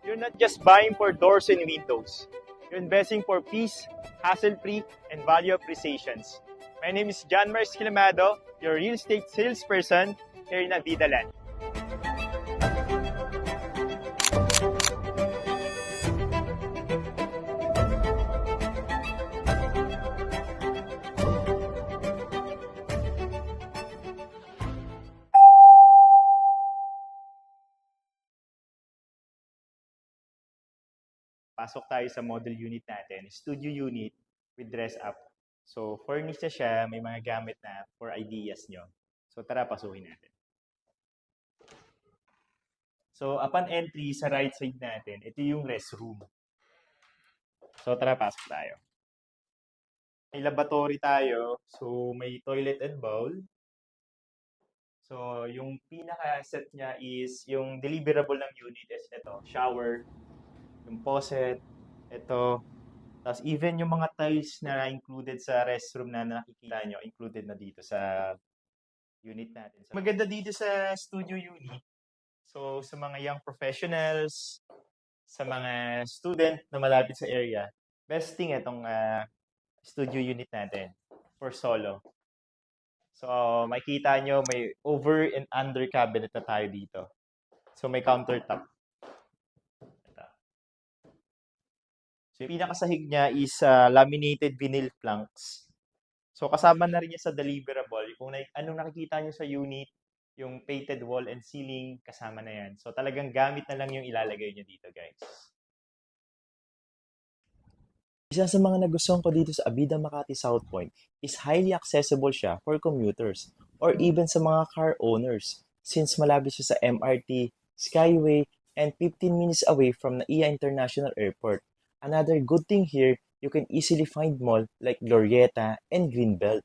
You're not just buying for doors and windows. You're investing for peace, hassle-free, and value appreciations. My name is John Mars Kilamado, your real estate salesperson here in Avidaland. Pasok tayo sa model unit natin, studio unit with dress up. So, furnished na siya, may mga gamit na for ideas nyo. So, tara, pasukin natin. So, upon entry sa right side natin, ito yung restroom. So, tara, pasok tayo. May lavatory tayo. So, may toilet and bowl. So, yung pinaka-set niya is, yung deliverable ng unit is ito, shower, yung faucet, ito. Tapos even yung mga tiles na included sa restroom na nakikita nyo, included na dito sa unit natin. So, maganda dito sa studio unit. So, sa mga young professionals, sa mga student na malapit sa area, best thing itong studio unit natin for solo. So, makikita nyo may over and under cabinet na tayo dito. So, may countertop. So, yung pinakasahig niya is laminated vinyl planks. So, kasama na rin niya sa deliverable. Kung anong nakikita niyo sa unit, yung painted wall and ceiling, kasama na yan. So, talagang gamit na lang yung ilalagay niyo dito, guys. Isa sa mga nagustuhan ko dito sa Abida Makati South Point is highly accessible siya for commuters or even sa mga car owners since malapit siya sa MRT, Skyway, and 15 minutes away from NAIA International Airport. Another good thing here, you can easily find mall like Glorieta and Greenbelt.